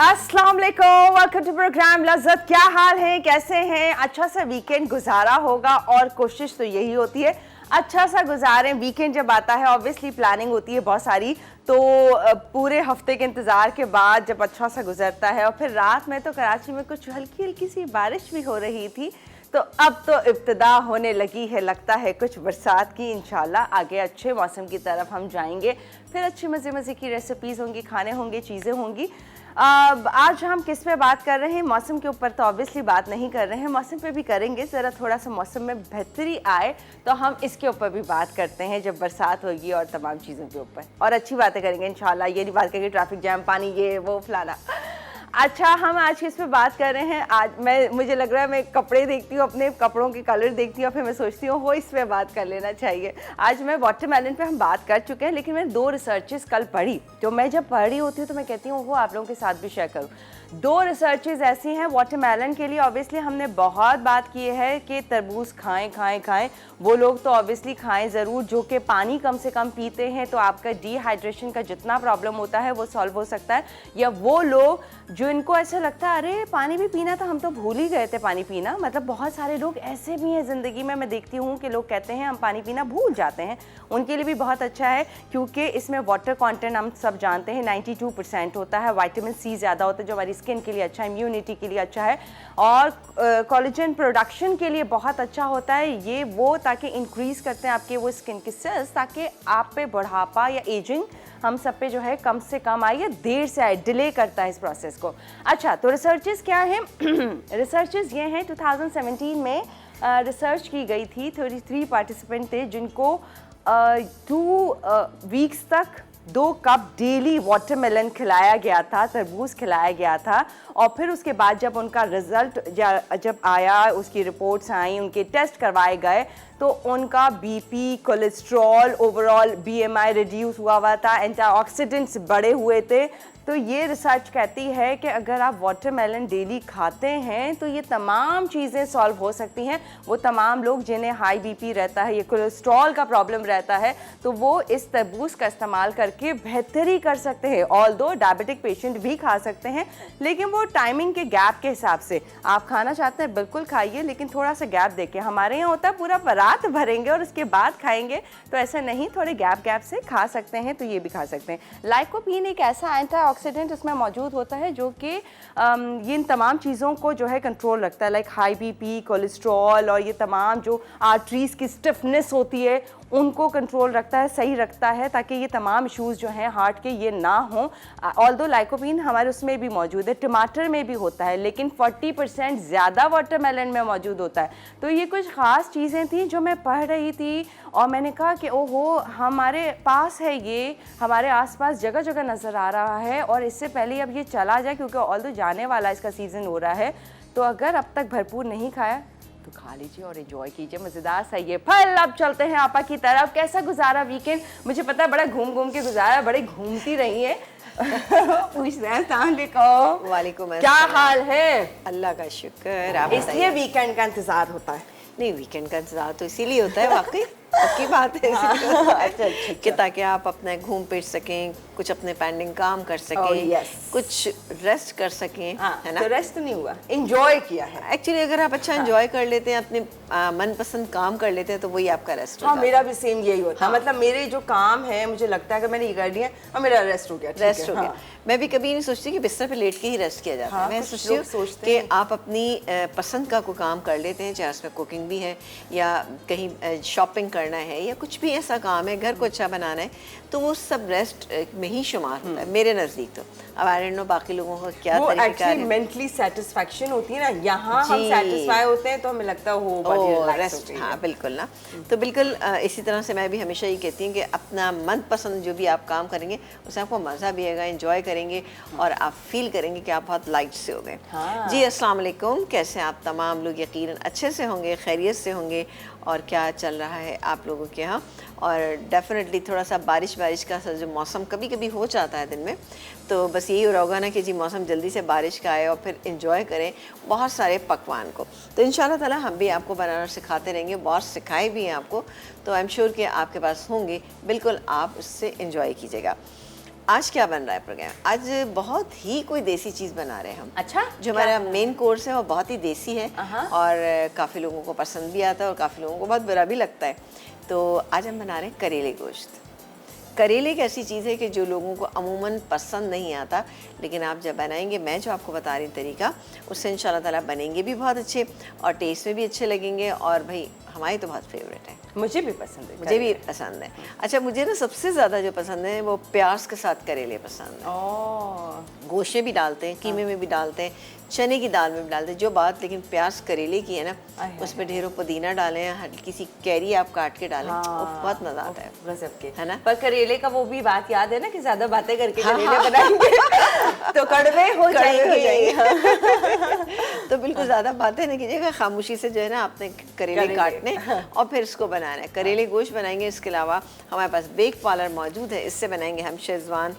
अस्सलाम वालेकुम, welcome to programme लज़्ज़त। क्या हाल है, कैसे हैं? अच्छा सा वीकेंड गुजारा होगा और कोशिश तो यही होती है अच्छा सा गुजारें। वीकेंड जब आता है ऑब्वियसली प्लानिंग होती है बहुत सारी, तो पूरे हफ्ते के इंतज़ार के बाद जब अच्छा सा गुजरता है और फिर रात में तो कराची में कुछ हल्की हल्की सी बारिश भी हो रही थी, तो अब तो इब्तिदा होने लगी है लगता है कुछ बरसात की। इंशाल्लाह आगे अच्छे मौसम की तरफ हम जाएंगे, फिर अच्छी मज़े मज़े की रेसिपीज़ होंगी, खाने होंगे, चीज़ें होंगी। आज हम किस पे बात कर रहे हैं? मौसम के ऊपर तो ऑब्वियसली बात नहीं कर रहे हैं, मौसम पे भी करेंगे। ज़रा थोड़ा सा मौसम में बेहतरी आए तो हम इसके ऊपर भी बात करते हैं जब बरसात होगी और तमाम चीज़ों के ऊपर, और अच्छी बातें करेंगे इंशाल्लाह। ये नहीं बात करेंगे ट्रैफिक जैम, पानी, ये वो फलाना। अच्छा, हम आज किस पे बात कर रहे हैं? आज मुझे लग रहा है मैं कपड़े देखती हूँ, अपने कपड़ों के कलर देखती हूँ, फिर मैं सोचती हूँ वो इस पे बात कर लेना चाहिए। आज मैं वाटरमेलन पे हम बात कर चुके हैं, लेकिन मैंने 2 रिसर्चेस कल पढ़ी, तो मैं जब पढ़ रही होती हूँ तो मैं कहती हूँ वो आप लोगों के साथ भी शेयर करूँ। 2 रिसर्चेस ऐसी हैं वाटरमेलन के लिए। ऑब्वियसली हमने बहुत बात की है कि तरबूज खाएं खाएं खाएं, वो लोग तो ऑब्वियसली खाएं ज़रूर जो कि पानी कम से कम पीते हैं, तो आपका डिहाइड्रेशन का जितना प्रॉब्लम होता है वो सॉल्व हो सकता है। या वो लोग जो इनको ऐसा लगता है अरे पानी भी पीना था, हम तो भूल ही गए थे पानी पीना। मतलब बहुत सारे लोग ऐसे भी हैं ज़िंदगी में, मैं देखती हूँ कि लोग कहते हैं हम पानी पीना भूल जाते हैं। उनके लिए भी बहुत अच्छा है क्योंकि इसमें वाटर कंटेंट हम सब जानते हैं 92% होता है। विटामिन सी ज़्यादा होता है जो हमारी स्किन के लिए अच्छा है, इम्यूनिटी के लिए अच्छा है, और कोलेजन प्रोडक्शन के लिए बहुत अच्छा होता है ये वो, ताकि इंक्रीज़ करते हैं आपके वो स्किन के सेल्स, ताकि आप पे बुढ़ापा या एजिंग हम सब पे जो है कम से कम आए या देर से आए, डिले करता है इस प्रोसेस को। अच्छा, तो रिसर्चेस क्या हैं? रिसर्चेस ये हैं 2017 में रिसर्च की गई थी। 33 पार्टिसिपेंट थे जिनको 2 वीक्स तक 2 कप डेली वाटरमेलन खिलाया गया था, तरबूज खिलाया गया था। और फिर उसके बाद जब उनका रिजल्ट जब आया, उसकी रिपोर्ट्स आई, उनके टेस्ट करवाए गए, तो उनका BP, cholesterol, overall BMI reduce हुआ था, एंटीऑक्सीडेंट्स बढ़े हुए थे। तो ये रिसर्च कहती है कि अगर आप वाटरमेलन डेली खाते हैं तो ये तमाम चीज़ें सॉल्व हो सकती हैं। वो तमाम लोग जिन्हें हाई बीपी रहता है या कोलेस्ट्रॉल का प्रॉब्लम रहता है, तो वो इस तरबूज का इस्तेमाल करके बेहतरी कर सकते हैं। ऑल्दो डायबिटिक पेशेंट भी खा सकते हैं, लेकिन वो टाइमिंग के गैप के हिसाब से। आप खाना चाहते हैं बिल्कुल खाइए, लेकिन थोड़ा सा गैप देके। हमारे यहाँ होता है पूरा परात भरेंगे और उसके बाद खाएंगे, तो ऐसा नहीं, थोड़े गैप से खा सकते हैं, तो ये भी खा सकते हैं। लाइकोपीन एक ऐसा एंटीऑक्सीडेंट इसमें मौजूद होता है जो कि ये इन तमाम चीज़ों को जो है कंट्रोल रखता है, लाइक हाई बीपी, कोलेस्ट्रॉल, और ये तमाम जो आर्टरीज़ की स्टिफनेस होती है उनको कंट्रोल रखता है, सही रखता है, ताकि ये तमाम इश्यूज़ जो हैं हार्ट के ये ना हों। ऑल्दो लाइकोपीन हमारे उसमें भी मौजूद है, टमाटर में भी होता है, लेकिन 40% ज़्यादा वाटरमेलन में मौजूद होता है। तो ये कुछ ख़ास चीज़ें थी जो मैं पढ़ रही थी और मैंने कहा कि ओहो, हमारे पास है, ये हमारे आसपास जगह जगह नज़र आ रहा है, और इससे पहले अब ये चला जाए, क्योंकि ऑल्दो जाने वाला इसका सीज़न हो रहा है, तो अगर अब तक भरपूर नहीं खाया तो खा लीजिए और एंजॉय कीजिए, मज़ेदार सा ये फल। अब चलते हैं आपा की तरफ। कैसा गुजारा वीकेंड? मुझे पता है बड़ा घूम घूम के गुजारा, बड़े घूमती रही है। पूछ रहे हैं वालेकुम, क्या हाल है? अल्लाह का शुक्र। आप इसलिए वीकेंड का इंतजार होता है? नहीं, वीकेंड का इंतजार तो इसीलिए होता है, वाकई पक्की बात है। अच्छा, कि ताकि आप अपना घूम फिर सकें, कुछ अपने पेंडिंग काम कर सकें, कुछ रेस्ट कर सकें, है ना? तो रेस्ट नहीं हुआ, एंजॉय किया है। एक्चुअली अगर आप अच्छा एंजॉय कर लेते हैं, अपने मनपसंद काम कर लेते हैं, तो वही आपका रेस्ट हाँ, मेरा भी सेम यही होता है। मतलब मेरे जो काम है, मुझे लगता है कि मैंने ये कर लिया और मेरा रेस्ट हो गया, रेस्ट हो गया। मैं भी कभी नहीं सोचती कि बिस्तर पे लेट के ही रेस्ट किया जाता है। मैं सोचती हूँ कि आप अपनी पसंद का कोई काम कर लेते हैं, चाहे उसमें कुकिंग भी है या कहीं शॉपिंग करना है या कुछ भी ऐसा काम है, घर को अच्छा बनाना है, तो वो सब रेस्ट में ही शुमार होता है मेरे नज़दीक। तो अब आई डोंट नो बाकी लोगों का क्या तरीका है। मेंटली सेटिस्फैक्शन होती है ना, यहाँ हम सेटिस्फाई होते हैं तो हमें लगता है हो रेस्ट। हाँ बिल्कुल ना। तो बिल्कुल इसी तरह से मैं भी हमेशा ये कहती हूँ कि अपना मनपसंद जो भी आप काम करेंगे उससे आपको मज़ा भी आएगा, एंजॉय करेंगे और आप फील करेंगे कि आप बहुत लाइट से हो गए। जी अस्सलाम वालेकुम, कैसे आप तमाम लोग? यकीनन अच्छे से होंगे, खैरियत से होंगे। और क्या चल रहा है आप लोगों के यहाँ? और डेफिनेटली थोड़ा सा बारिश का जो मौसम कभी कभी हो जाता है दिन में, तो बस यही हो रहा होगा ना कि जी मौसम जल्दी से बारिश का आए और फिर इंजॉय करें बहुत सारे पकवान को। तो इंशाल्लाह ताला हम भी आपको बनाना सिखाते रहेंगे, बहुत सिखाए भी हैं आपको, तो आई एम श्योर कि आपके पास होंगे, बिल्कुल आप उससे इंजॉय कीजिएगा। आज क्या बन रहा है प्रोग्राम? आज बहुत ही कोई देसी चीज़ बना रहे हैं हम। अच्छा, जो हमारा मेन कोर्स है वो बहुत ही देसी है और काफ़ी लोगों को पसंद भी आता है और काफ़ी लोगों को बहुत बुरा भी लगता है। तो आज हम बना रहे हैं करेले गोश्त। करेले एक ऐसी चीज़ है कि जो लोगों को अमूमन पसंद नहीं आता, लेकिन आप जब बनाएंगे, मैं जो आपको बता रही तरीका, उससे इंशाल्लाह ताला बनेंगे भी बहुत अच्छे और टेस्ट में भी अच्छे लगेंगे। और भाई हमारी तो बहुत फेवरेट है, मुझे भी पसंद है, मुझे भी पसंद है। अच्छा, मुझे ना सबसे ज़्यादा जो पसंद है वो प्याज के साथ करेले पसंद है। गोश्त में भी डालते हैं, कीमे में भी डालते हैं, चने की दाल में भी डालते हैं, जो बात लेकिन प्याज करेले की है ना, उसमें ढेरों पुदीना डालें, हल्की सी कैरी आप काट के डालें, बहुत मज़ा आता है, गजब के, है ना। पर करेले का वो भी बात याद है ना कि ज्यादा बातें करके करेले बनाएंगे तो कड़वे हो जाएंगे। तो बिल्कुल ज़्यादा बातें नहीं कीजिएगा, खामोशी से जो है ना आपने करेले काटने और फिर इसको बनाना है। करेले गोश्त बनाएंगे। इसके अलावा हमारे पास बेक पार्लर मौजूद है, इससे बनाएंगे हम शेजवान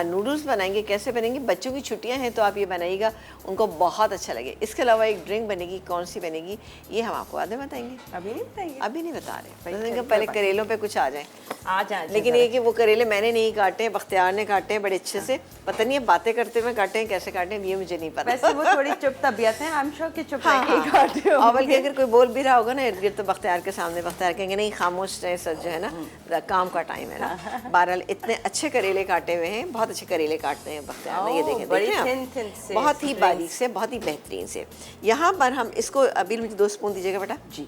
नूडल्स बनाएंगे। कैसे बनेंगे? बच्चों की छुट्टियां हैं तो आप ये बनाइएगा, उनको बहुत अच्छा लगे। इसके अलावा एक ड्रिंक बनेगी, कौन सी बनेगी ये हम आपको बाद में बताएंगे। अभी नहीं बताएंगे? अभी नहीं बता रहे, पहले करेलों पे कुछ आ जाए। लेकिन ये कि वो करेले मैंने नहीं काटे, बख्तियार ने काटे हैं बड़े अच्छे से। पता नहीं है बातें करते हुए काटे हैं, कैसे काटे हैं ये मुझे नहीं पता। वैसे वो थोड़ी चुप तबीयत है, आई एम श्योर कि चुप नहीं काटे होंगे। और बल्कि अगर कोई बोल भी रहा होगा ना इर्द गिर्द, तो बख्तियार के सामने बख्तियार कहेंगे नहीं खामोश रहे सर, जो है ना काम का टाइम है ना। बहरहाल इतने अच्छे करेले काटे हुए हैं, बहुत अच्छे करेले काटते हैं बख्तियार ने, ये देखें बहुत ही बारीक से, बहुत ही बेहतरीन से। यहाँ पर हम इसको, अभी मुझे 2 स्पून दीजिएगा बेटा जी।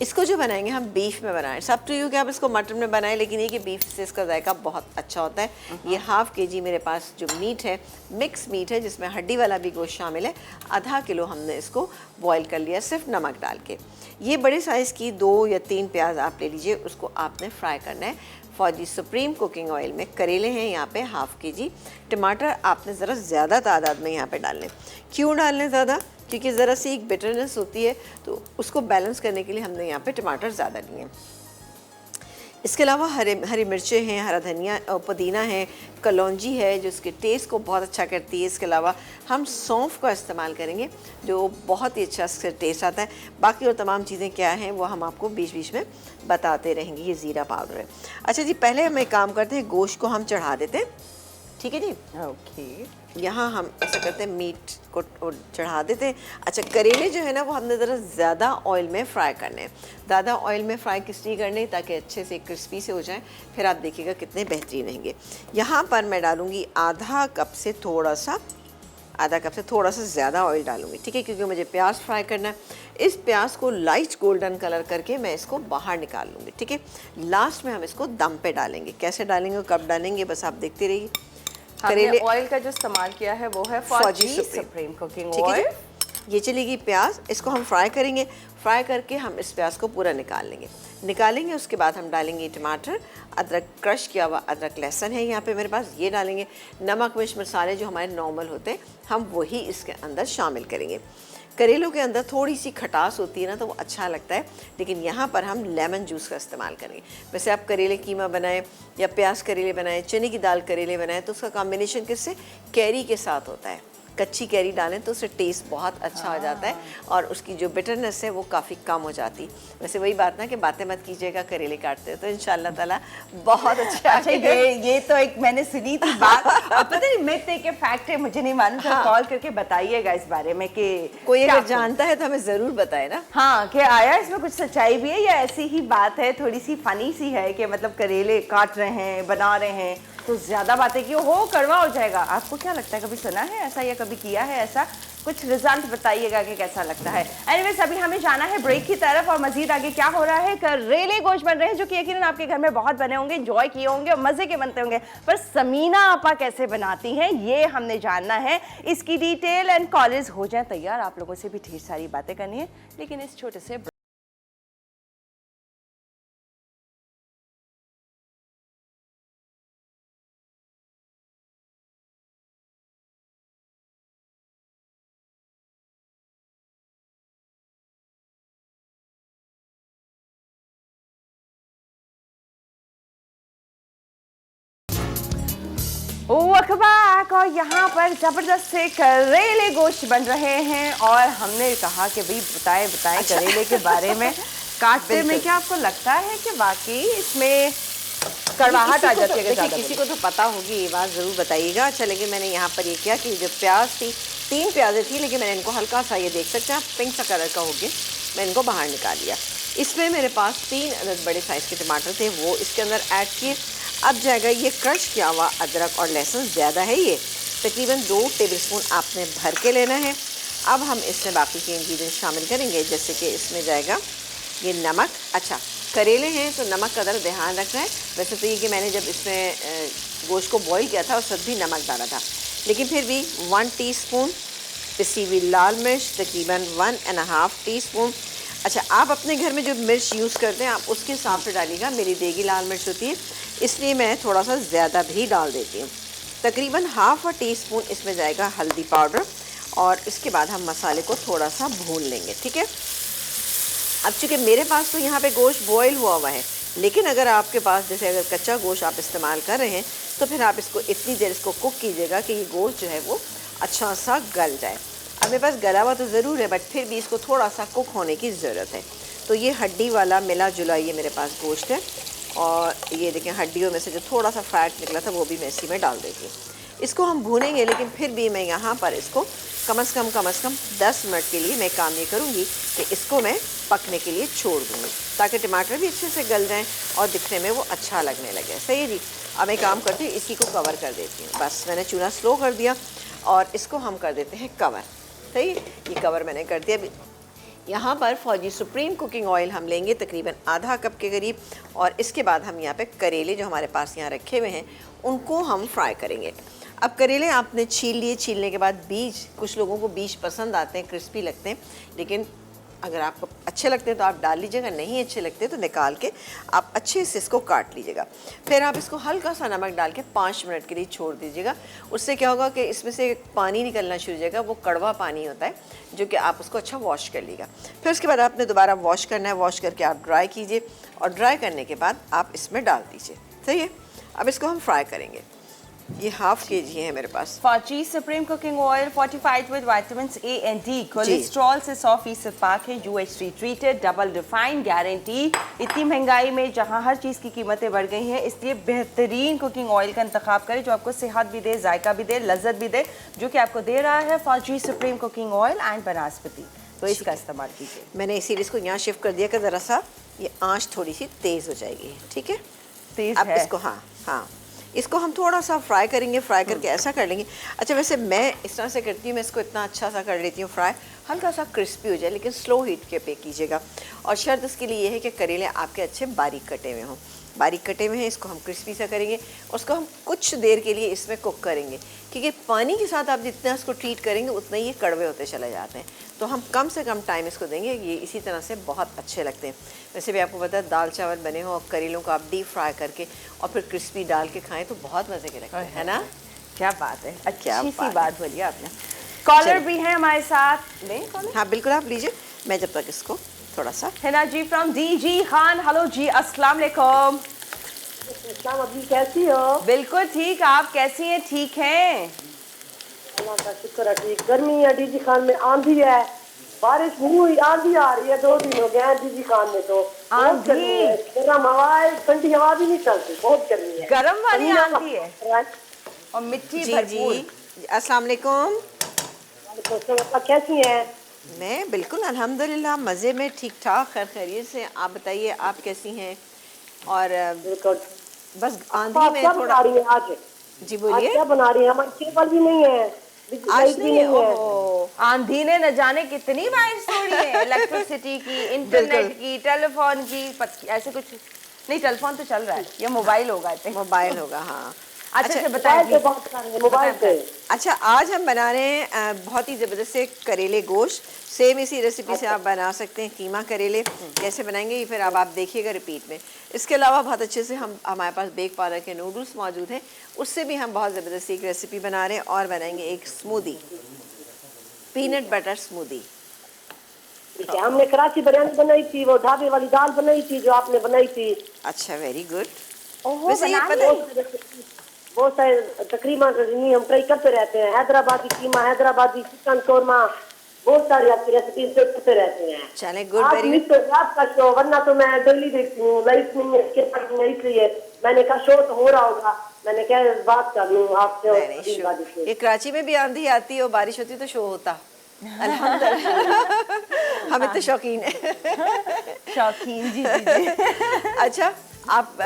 इसको जो बनाएंगे हम बीफ में बनाएं, सब टू यू कि आप इसको मटन में बनाएं, लेकिन ये कि बीफ से इसका जायका बहुत अच्छा होता है। ये ½ kg मेरे पास जो मीट है, मिक्स मीट है, जिसमें हड्डी वाला भी गोश्त शामिल है। ½ किलो हमने इसको बॉईल कर लिया सिर्फ नमक डाल के। ये बड़े साइज़ की 2 या 3 प्याज आप ले लीजिए, उसको आपने फ्राई करना है फौजी सुप्रीम कुकिंग ऑयल में। करेले हैं यहाँ पे ½ kg। टमाटर आपने ज़रा ज़्यादा तादाद में यहाँ पे डालने। क्यों डालने ज़्यादा? क्योंकि ज़रा सी एक बिटरनेस होती है, तो उसको बैलेंस करने के लिए हमने यहाँ पे टमाटर ज़्यादा लिए। इसके अलावा हरी मिर्चें हैं, हरा धनिया, पुदीना है, कलौंजी है जो इसके टेस्ट को बहुत अच्छा करती है। इसके अलावा हम सौंफ का इस्तेमाल करेंगे जो बहुत ही अच्छा इसका टेस्ट आता है। बाकी और तमाम चीज़ें क्या हैं वो हम आपको बीच बीच में बताते रहेंगे। ये ज़ीरा पाउडर है। अच्छा जी, पहले हम एक काम करते हैं, गोश्त को हम चढ़ा देते हैं, ठीक है जी। ओके, यहाँ हम ऐसा करते हैं, मीट को चढ़ा देते हैं। अच्छा, करेले जो है ना वो हमने ज़रा ज़्यादा ऑयल में फ्राई करने हैं। ज़्यादा ऑयल में फ्राई किस लिए करने, ताकि अच्छे से क्रिस्पी से हो जाए, फिर आप देखिएगा कितने बेहतरीन रहेंगे। यहाँ पर मैं डालूँगी आधा कप से थोड़ा सा ज़्यादा ऑयल डालूँगी, ठीक है, क्योंकि मुझे प्याज फ्राई करना है। इस प्याज को लाइट गोल्डन कलर करके मैं इसको बाहर निकाल लूँगी, ठीक है। लास्ट में हम इसको दम पे डालेंगे। कैसे डालेंगे और कब डालेंगे बस आप देखते रहिए। करेले ऑयल का जो इस्तेमाल किया है वो है फौजी सुप्रीम कुकिंग ऑयल। ये चलेगी प्याज, इसको हम फ्राई करेंगे। फ्राई करके हम इस प्याज को पूरा निकालेंगे। उसके बाद हम डालेंगे टमाटर, अदरक, क्रश किया हुआ अदरक, लहसुन है यहाँ पे मेरे पास, ये डालेंगे। नमक, मिर्च, मसाले जो हमारे नॉर्मल होते हैं हम वही इसके अंदर शामिल करेंगे। करेलों के अंदर थोड़ी सी खटास होती है ना, तो वो अच्छा लगता है, लेकिन यहाँ पर हम लेमन जूस का इस्तेमाल करेंगे। वैसे आप करेले कीमा बनाएं या प्याज करेले बनाएं, चने की दाल करेले बनाएं, तो उसका कॉम्बिनेशन किससे? कैरी के साथ होता है। कच्ची कैरी डालें तो उससे टेस्ट बहुत अच्छा हो जाता है और उसकी जो बिटरनेस है वो काफ़ी कम हो जाती है। वैसे वही बात ना कि बातें मत कीजिएगा, करेले काटते हैं तो इंशाल्लाह ताला बहुत अच्छा। अच्छा, ये तो एक मैंने सुनी थी बात, पता नहीं मिथ है कि फैक्ट है, मुझे नहीं मालूम, तो कॉल करके बताइएगा इस बारे में कि कोई अगर जानता है तो हमें ज़रूर बताए ना। हाँ, कि आया इसमें कुछ सच्चाई भी है या ऐसी ही बात है, थोड़ी सी फनी सी है कि मतलब करेले काट रहे हैं, बना रहे हैं तो ज़्यादा बातें क्यों हो, कड़वा हो जाएगा। आपको क्या लगता है, कभी सुना है ऐसा या कभी किया है ऐसा? कुछ रिजल्ट बताइएगा कि कैसा लगता है। एनीवेज, अभी हमें जाना है ब्रेक की तरफ और मजीद आगे क्या हो रहा है। करेले गोश्त बन रहे हैं जो कि यकीनन आपके घर में बहुत बने होंगे, एंजॉय किए होंगे और मजे के बनते होंगे, पर समीना आपा कैसे बनाती हैं ये हमने जानना है। इसकी डिटेल एंड कॉलेज हो जाए तैयार, आप लोगों से भी ढेर सारी बातें करनी है, लेकिन इस छोटे से वकबाक, और यहाँ पर जबरदस्त से करेले गोश्त बन रहे हैं और हमने कहा कि भाई बताएं करेले के बारे में। काटते में क्या आपको लगता है कि वाकई इसमें कड़वाहट आ जाती है देखिए ज़्यादा किसी को तो पता होगी, ये बात ज़रूर बताइएगा। अच्छा, लेकिन मैंने यहाँ पर ये किया कि जो प्याज थी, 3 प्याज़ें थी, लेकिन मैंने इनको हल्का सा, ये देख सकते हैं आप, पिंक सा कलर का हो गया, मैं इनको बाहर निकाल लिया। इसमें मेरे पास 3 अदद बड़े साइज़ के टमाटर थे, वो इसके अंदर ऐड किए। अब जाएगा ये क्रश किया हुआ अदरक और लहसुन, ज़्यादा है ये, तकरीबन 2 टेबलस्पून आपने भर के लेना है। अब हम इसमें बाकी के इंग्रेडिएंट शामिल करेंगे, जैसे कि इसमें जाएगा ये नमक। अच्छा, करेले हैं तो नमक का ज़रा ध्यान रखना है। वैसे तो ये कि मैंने जब इसमें गोश्त को बॉईल किया था उस वक्त भी नमक डाला था, लेकिन फिर भी 1 टीस्पून पिसी हुई लाल मिर्च, तकरीबन 1.5 टीस्पून। अच्छा, आप अपने घर में जो मिर्च यूज़ करते हैं आप उसके हिसाब से डालिएगा। मेरी देगी लाल मिर्च होती है, इसलिए मैं थोड़ा सा ज़्यादा भी डाल देती हूँ। तकरीबन ½ टीस्पून इसमें जाएगा हल्दी पाउडर, और इसके बाद हम मसाले को थोड़ा सा भून लेंगे, ठीक है। अब चूँकि मेरे पास तो यहाँ पे गोश्त बॉयल हुआ हुआ है, लेकिन अगर आपके पास जैसे अगर कच्चा गोश्त आप इस्तेमाल कर रहे हैं तो फिर आप इसको इतनी देर इसको कुक कीजिएगा कि ये गोश्त जो है वो अच्छा सा गल जाए। अब मेरे पास गला हुआ तो ज़रूर है, बट फिर भी इसको थोड़ा सा कुक होने की ज़रूरत है। तो ये हड्डी वाला मिला जुला ये मेरे पास गोश्त है, और ये देखें हड्डियों में से जो थोड़ा सा फैट निकला था वो भी मैं इसी में डाल देती हूँ। इसको हम भूनेंगे, लेकिन फिर भी मैं यहाँ पर इसको कम से कम 10 मिनट के लिए मैं काम ये करूँगी कि इसको मैं पकने के लिए छोड़ दूँगी, ताकि टमाटर भी अच्छे से गल जाएँ और दिखने में वो अच्छा लगने लगे। सही है जी। अब मैं काम करती हूँ, इसी को कवर कर देती हूँ। बस मैंने चूल्हा स्लो कर दिया और इसको हम कर देते हैं कवर। सही, ये कवर मैंने कर दिया। अभी यहाँ पर फौजी सुप्रीम कुकिंग ऑयल हम लेंगे तकरीबन आधा कप के करीब, और इसके बाद हम यहाँ पे करेले जो हमारे पास यहाँ रखे हुए हैं उनको हम फ्राई करेंगे। अब करेले आपने छील लिए, छीलने के बाद बीज, कुछ लोगों को बीज पसंद आते हैं, क्रिस्पी लगते हैं, लेकिन अगर आपको अच्छे लगते हैं तो आप डाल लीजिएगा, नहीं अच्छे लगते तो निकाल के आप अच्छे से इसको काट लीजिएगा। फिर आप इसको हल्का सा नमक डाल के 5 मिनट के लिए छोड़ दीजिएगा। उससे क्या होगा कि इसमें से पानी निकलना शुरू हो जाएगा, वो कड़वा पानी होता है, जो कि आप उसको अच्छा वॉश कर लीजिएगा। फिर उसके बाद आपने दोबारा वॉश करना है, वॉश करके आप ड्राई कीजिए, और ड्राई करने के बाद आप इसमें डाल दीजिए। सही है। अब इसको हम फ्राई करेंगे। ये ½ kg है मेरे पास। फौजी supreme cooking oil fortified with vitamins A and D, cholesterol से 100% पाक है, UHT treated, double refined guarantee. इतनी महंगाई में जहां हर चीज़ की कीमतें बढ़ गई हैं, इसलिए बेहतरीन कुकिंग ऑयल का इंतखाब करें जो आपको सेहत भी दे, जायका भी दे, लज्जत भी दे, जो कि आपको दे रहा है फौजी सुप्रीम कुकिंग ऑयल एंड बनास्पति। तो इसका इस्तेमाल कीजिए। मैंने इसीलिए इसको यहाँ शिफ्ट कर दिया कि ज़रा सा ये आँच थोड़ी सी तेज़ हो जाएगी, ठीक है। तेज़ अब है। इसको हाँ इसको हम थोड़ा सा फ्राई करेंगे, फ्राई करके ऐसा कर लेंगे। अच्छा, वैसे मैं इस तरह से करती हूँ, मैं इसको इतना अच्छा सा कर लेती हूँ फ्राई, हल्का सा क्रिस्पी हो जाए, लेकिन स्लो हीट के पे कीजिएगा। और शर्त इसके लिए ये है कि करेले आपके अच्छे बारीक कटे हुए हों। बारीक कटे हुए हैं, इसको हम क्रिस्पी सा करेंगे, उसको हम कुछ देर के लिए इसमें कुक करेंगे, क्योंकि पानी के साथ आप जितना इसको ट्रीट करेंगे उतना ही ये कड़वे होते चले जाते हैं। तो हम कम से कम टाइम इसको देंगे, ये इसी तरह से बहुत अच्छे लगते हैं। वैसे भी आपको पता है, दाल चावल बने हो और करेलों को आप डीप फ्राई करके और फिर क्रिस्पी डाल के खाएं तो बहुत मज़े के लगते हैं, है ना। क्या बात है, अच्छी सी बात बोली आपने। चलो। कॉलर भी है हमारे साथ, लें कॉलर? हाँ बिल्कुल, आप लीजिए, मैं जब तक इसको थोड़ा सा। हिना जी फ्रॉम DG खान, हेलो जी, अस्सलाम वालेकुम। अभी कैसी हो? बिल्कुल ठीक, आप कैसी हैं? ठीक हैं? अल्लाह का शुक्र है, ठीक। गर्मी है, डीजी खान में आंधी है, बारिश हुई, आंधी आ रही है, 2 दिन हो गए हैं डीजी खान में। तो बहुत गर्मी है, गर्म हवा है, ठंडी हवा भी नहीं चलती, बहुत गर्मी है, गर्म वाली आंधी है और मिट्टी भरपूर। जी अस्सलाम वालेकुम। कैसी हैं? मैं बिल्कुल अल्हम्दुलिल्लाह मज़े में, ठीक ठाक, खैर खैरियत से। आप बताइए, आप कैसी हैं? और बस आंधी में क्या थोड़ा। बना रही है आज? जी आज बोलिए। क्या बना रही है? हमारी केबल भी नहीं है, आज नहीं है। ओहो, आंधी ने न जाने कितनी वायर्स तोड़ी है, इलेक्ट्रिसिटी की, इंटरनेट की, टेलीफोन की, ऐसे कुछ नहीं। टेलीफोन तो चल रहा है, ये मोबाइल होगा, मोबाइल होगा, हाँ। अच्छा मोबाइल बताइए। पे बात कर रहे हैं, मोबाइल पे। अच्छा, आज हम बना रहे हैं बहुत ही ज़बरदस्त से करेले गोश्त। सेम इसी रेसिपी से आप बना सकते हैं कीमा करेले। कैसे बनाएंगे ये फिर अब आप देखिएगा रिपीट में। इसके अलावा बहुत अच्छे से हमारे पास बेक पाउडर के नूडल्स मौजूद हैं, उससे भी हम बहुत ज़बरदस्त एक रेसिपी बना रहे हैं, और बनाएंगे एक स्मूदी, पीनट बटर स्मूदी। हमने कराची बिरयानी बनाई थी, वो ढाबे वाली दाल बनाई थी जो आपने बनाई थी। अच्छा, वेरी गुड। ओहो, वैसे ये बना पता ली? बहुत सारे तकरीबन हम ट्राई करते रहते हैं, हैदराबादी कीमा, हैदराबादी चिकन कौरमा, बहुत सारी आपकी रेसिपी करते रहते हैं। चले, गुड, आज वेरी मिस गुड। तो आपका शो, वरना तो मैं डेली देखती हूँ, लाइफ नहीं है इसके पास में, इसलिए मैंने कहा शो तो हो रहा होगा, मैंने क्या बात कर लूँ आपसे और नहीं अजीज बाजी से। ये कराची में भी आंधी आती है और बारिश होती है तो शो होता अल्हम्दुलिल्लाह हमें तो शौकीन है। शौकीन, जी जी जी। अच्छा आप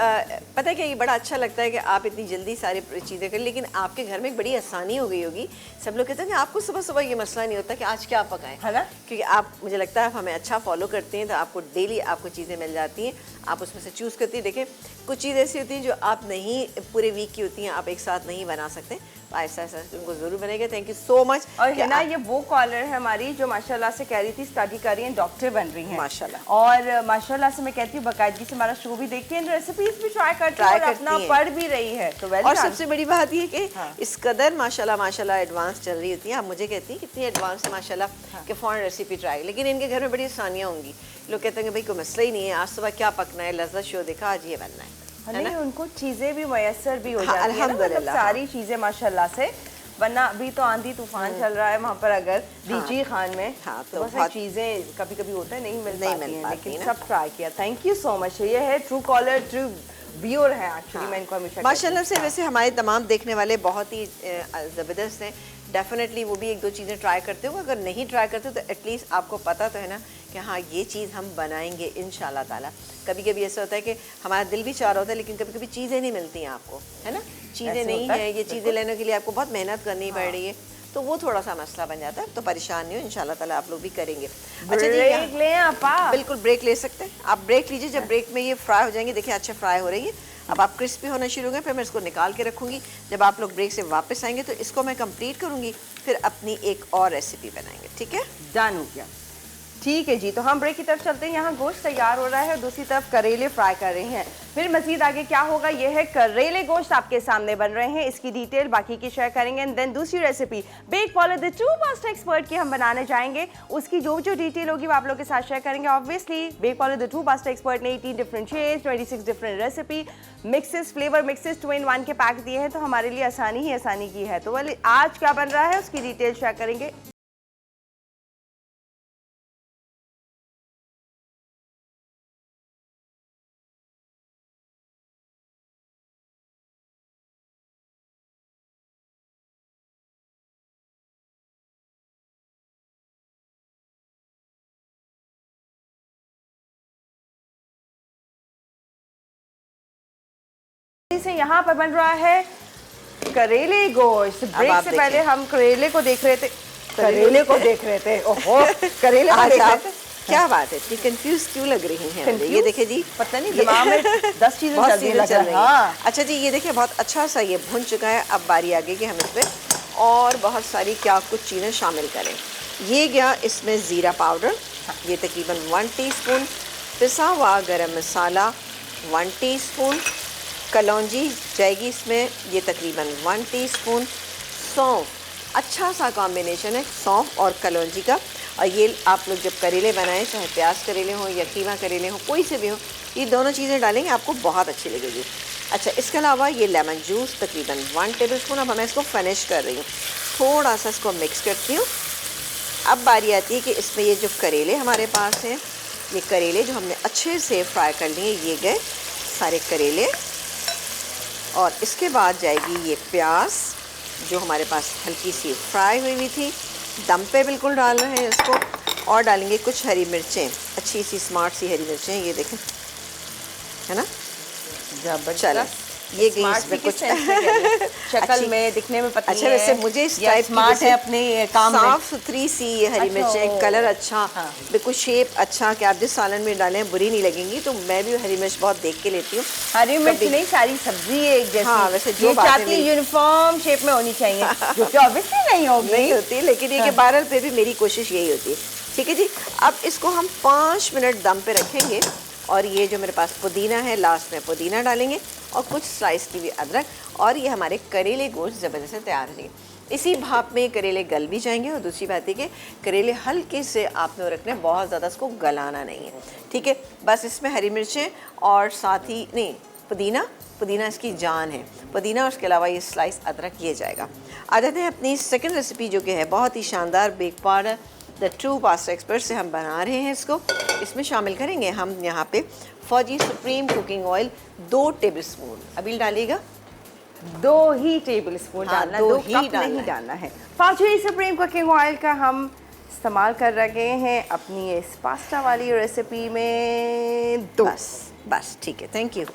पता है कि ये बड़ा अच्छा लगता है कि आप इतनी जल्दी सारी चीज़ें करें, लेकिन आपके घर में एक बड़ी आसानी हो गई होगी। सब लोग कहते हैं कि आपको सुबह सुबह ये मसला नहीं होता कि आज क्या पकाएं, है ना? क्योंकि आप, मुझे लगता है आप हमें अच्छा फॉलो करते हैं तो आपको डेली आपको चीज़ें मिल जाती हैं, आप उसमें से चूज़ करती हैं। देखें कुछ चीज़ ऐसी होती हैं जो आप नहीं पूरे वीक की होती हैं, आप एक साथ नहीं बना सकते, तो ऐसा ऐसा उनको ज़रूर बनेगा। Thank you so much. और है ना, ये वो कॉलर है हमारी जो माशाल्लाह से कह रही थी स्टडी कर रही हैं, डॉक्टर बन रही हैं माशाल्लाह। और माशाल्लाह से मैं कहती हूँ बाकायदगी से हमारा शो भी देखती हैं, रेसिपीज भी ट्राई करती हैं और अपना पढ़ भी रही है, तो वेल और डन। सबसे बड़ी बात ये कि हाँ। इस कदर माशाल्लाह माशाल्लाह एडवांस चल रही होती है। आप मुझे कहती हैं कितनी एडवांस है माशाल्लाह कि फ़ौरन रेसिपी ट्राई, लेकिन इनके घर में बड़ी आसानियाँ होंगी। लोग कहते हैं कि भाई कोई मसला ही नहीं है, आज सुबह क्या पकना है, लज़्ज़त शो देखा, आज ये बनना है नहीं, उनको चीजें भी मयसर भी हो हाँ, जाती है ना, मतलब अल्हम्दुलिल्लाह। सारी चीजें माशाल्लाह से। वरना अभी तो आंधी तूफान चल रहा है वहाँ पर, अगर डीजी खान में हाँ, तो तो बहुत बहुत- सारी चीजें कभी कभी होता है नहीं मिल पाती हैं, लेकिन ना। सब ट्राई किया। Thank you so much. ये है ट्रू कॉलर, ट्रू व्यूअर है एक्चुअली, मैं इनको हमेशा माशाल्लाह से। कहती हूँ। वैसे हमारे तमाम देखने वाले बहुत ही ज़बरदस्त हैं। डेफिनेटली वो भी एक दो चीज़ें ट्राई करते हो, अगर नहीं ट्राई करते तो एटलीस्ट आपको पता तो है ना कि हाँ ये चीज़ हम बनाएंगे इंशाल्लाह ताला। कभी कभी ऐसा होता है कि हमारा दिल भी चाह रहा होता है, लेकिन कभी कभी चीज़ें नहीं मिलती हैं आपको, है ना, चीज़ें ऐसे नहीं होता है, है, ये चीज़ें लेने के लिए आपको बहुत मेहनत करनी पड़ रही है, तो वो थोड़ा सा मसला बन जाता है। तो परेशान नहीं हो, इंशाल्लाह ताला आप लोग भी करेंगे। अच्छा जी, ब्रेक लें आपा। बिल्कुल ब्रेक ले सकते हैं आप, ब्रेक लीजिए। जब ब्रेक में ये फ्राई हो जाएंगे, देखिए अच्छे फ्राई हो रही है, अब आप क्रिस्पी होना शुरू हो गए, फिर मैं इसको निकाल के रखूँगी। जब आप लोग ब्रेक से वापस आएंगे तो इसको मैं कंप्लीट करूँगी, फिर अपनी एक और रेसिपी बनाएंगे, ठीक है? डन हो गया। ठीक है जी, तो हम ब्रेक की तरफ चलते हैं। यहाँ गोश्त तैयार हो रहा है और दूसरी तरफ करेले फ्राई कर रहे हैं। फिर मजीद आगे क्या होगा, ये है करेले गोश्त आपके सामने बन रहे हैं, इसकी डिटेल बाकी की शेयर करेंगे। एंड देन दूसरी recipe bake Paulo the true pasta expert की हम बनाने जाएंगे, उसकी जो जो डिटेल होगी वो आप लोग के साथ शेयर करेंगे। Obviously bake Paulo the true pasta expert ने 18 different shades, 26 different recipe mixes, flavour mixes 2 in 1 के पैक दिए हैं, तो हमारे लिए आसानी ही आसानी की है। तो वाले आज क्या बन रहा है उसकी डिटेल शेयर करेंगे। से यहाँ पर बन रहा है करेले गोश्त। ब्रेक आप से देखिए। पहले हम करेले को देख रहे थे, करेले को देख रहे थे, ओहो करेले को आज देख रहे आप थे। क्या बात है, इतनी कंफ्यूज क्यों लग रही हैं मुझे? ये देखिए जी, पता नहीं दिमाग में 10 चीजें बहुत चल रही चीज़ें चल रही हैं। हाँ। अच्छा जी, ये देखिए बहुत अच्छा सा ये भुन चुका है। अब बारी आ गई कि हम इसमें और बहुत सारी क्या कुछ चीज़ें शामिल करें। ये गया इसमें ज़ीरा पाउडर, ये तकरीबन 1 टीस्पून, पिसा हुआ गरम मसाला 1 टीस्पून, कलौंजी जाएगी इसमें, ये तकरीबन 1 टीस्पून, सौंफ, अच्छा सा कॉम्बिनेशन है सौंफ और कलौंजी का। और ये आप लोग जब करेले बनाएं, चाहे प्याज करेले हों या कीमा करेले हों, कोई से भी हो, ये दोनों चीज़ें डालेंगे आपको बहुत अच्छी लगेगी। अच्छा, इसके अलावा ये लेमन जूस तकरीबन 1 टेबलस्पून। अब मैं इसको फिनिश कर रही हूँ, थोड़ा सा इसको मिक्स करती हूँ। अब बारी आती है कि इसमें ये जो करेले हमारे पास हैं, ये करेले जो हमने अच्छे से फ्राई कर लिए, ये गए सारे करेले। और इसके बाद जाएगी ये प्याज जो हमारे पास हल्की सी फ्राई हुई थी, दम पे बिल्कुल डाल रहे हैं इसको। और डालेंगे कुछ हरी मिर्चें, अच्छी सी स्मार्ट सी हरी मिर्चें, ये देखें, है ना। चलो, ये गई इसमें कुछ शक्ल में दिखने में पतली अच्छा, वैसे मुझे इस टाइप की स्मार्ट है अपने काम में। साफ सुथरी सी ये हरी अच्छा, मिर्चें, कलर अच्छा, हाँ। बिल्कुल शेप अच्छा कि आप जिस सालन में डालें बुरी नहीं लगेंगी। तो मैं भी हरी मिर्च बहुत देख के लेती हूँ। हरी मिर्च कभी- नहीं, सारी सब्जी एक जैसी। हाँ, वैसे जो ये बात है चाहती है मेरी- यूनिफॉर्म शेप में होनी चाहिए, जो कि ऑब्वियसली नहीं होगी। नहीं होती, लेकिन ये कि बहरहाल फिर भी मेरी कोशिश यही होती है। ठीक है जी, अब इसको हम 5 मिनट दम पे रखेंगे। और ये जो मेरे पास पुदीना है, लास्ट में पुदीना डालेंगे और कुछ स्लाइस की भी अदरक, और ये हमारे करेले गोश्त ज़बरदस्त तैयार हो जाएंगे। इसी भाप में करेले गल भी जाएंगे। और दूसरी बात है कि करेले हल्के से आपने रखने, बहुत ज़्यादा इसको गलाना नहीं है, ठीक है। बस इसमें हरी मिर्चें और साथ ही नहीं, पुदीना इसकी जान है, पुदीना, और उसके अलावा ये स्लाइस अदरक ये जाएगा। आ जाते हैं अपनी सेकंड रेसिपी जो कि है बहुत ही शानदार bake the true pasta expert से हम बना रहे हैं इसको। इसमें शामिल करेंगे हम यहाँ पे फौजी सुप्रीम कुकिंग ऑयल 2 टेबलस्पून। अभी डालिएगा 2 ही टेबल स्पून हाँ, डालना, 2 2 ही कप डालना नहीं है। डालना है। फौजी सुप्रीम कुकिंग ऑयल का हम इस्तेमाल कर रहे हैं अपनी इस पास्ता वाली रेसिपी में 2। बस ठीक है, थैंक यू।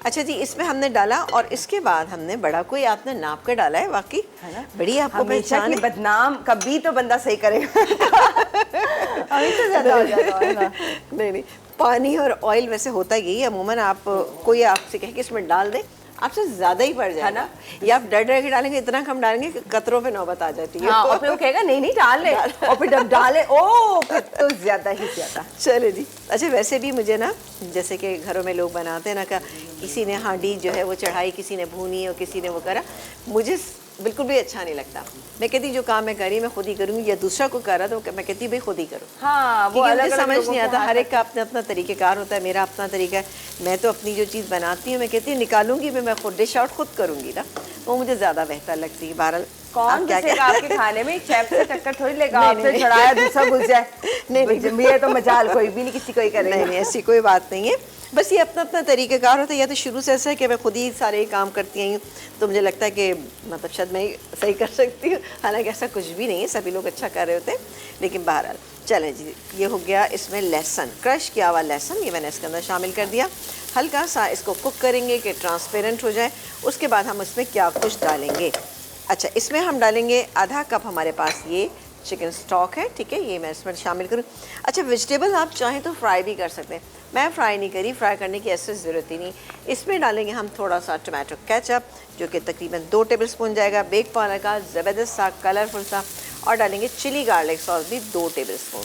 अच्छा जी, इसमें हमने डाला और इसके बाद हमने बड़ा कोई आपने नाप कर डाला है, वाकई बड़ी आपको हमेशा पहचान की है। बदनाम कभी तो बंदा सही करेगा। अभी तो ज्यादा हो जाएगा ऑयल ना। नहीं, पानी और ऑयल वैसे होता यही है अमूमन। आप कोई आपसे कहे कि इसमें डाल दे, आपसे ज्यादा ही पड़ जाएगा ना, या आप डर डर के डालेंगे, इतना कम डालेंगे कि कतरों पे नौबत आ जाती है। हाँ, और फिर वो कहेगा नहीं नहीं डाल ले, और फिर जब डाले ओ फिर तो ज्यादा ही ज्यादा। चले जी। अच्छा, वैसे भी मुझे ना, जैसे कि घरों में लोग बनाते हैं ना, का किसी ने हांडी जो है वो चढ़ाई, किसी ने भूनी और किसी ने वो करा, मुझे बिल्कुल भी अच्छा नहीं लगता। मैं कहती जो काम मैं करी मैं खुद ही करूँगी, या दूसरा को कर रहा तो मैं कहती भाई खुद ही करो। हाँ, वो क्योंकि अलग मुझे अलग समझ लोगों नहीं को आता, हाथ हर एक का अपना अपना तरीक़ेकार होता है। मेरा अपना तरीका है, मैं तो अपनी जो चीज़ बनाती हूँ मैं कहती हूँ निकालूंगी मैं खुद डिश आउट खुद करूँगी ना, वो मुझे ज़्यादा बेहतर लगती है। बहरहाल कौन घुसेगा आपके खाने में? शेफ से टक्कर थोड़ी लेगा, नहीं, आपसे नहीं, चढ़ाया दूसरा घुस जाए। नहीं, ये तो मजाल कोई भी नहीं, किसी को ही करेगा। नहीं, ऐसी कोई बात नहीं है। बस ये अपना अपना तरीक़ेकार होता है। या तो शुरू से ऐसा है कि मैं खुद ही सारे काम करती आई हूँ, तो मुझे लगता है कि मतलब शायद मैं सही कर सकती हूँ, हालांकि ऐसा कुछ भी नहीं है, सभी लोग अच्छा कर रहे होते हैं। लेकिन बहरहाल चले जी, ये हो गया। इसमें लहसुन, क्रश किया हुआ लहसुन, ये मैंने इसके अंदर शामिल कर दिया। हल्का सा इसको कुक करेंगे कि ट्रांसपेरेंट हो जाए। उसके बाद हम इसमें क्या कुछ डालेंगे। अच्छा, इसमें हम डालेंगे आधा कप हमारे पास ये चिकन स्टॉक है, ठीक है, ये मैं इसमें शामिल करूँ। अच्छा, वेजिटेबल आप चाहें तो फ्राई भी कर सकते हैं, मैं फ्राई नहीं करी, फ्राई करने की ऐसी ज़रूरत ही नहीं। इसमें डालेंगे हम थोड़ा सा टमाटो केचप, जो कि तकरीबन 2 टेबलस्पून जाएगा, बेक पाउडर का ज़बरदस्त सा कलरफुल सा, और डालेंगे चिली गार्लिक सॉस भी 2 टेबलस्पून।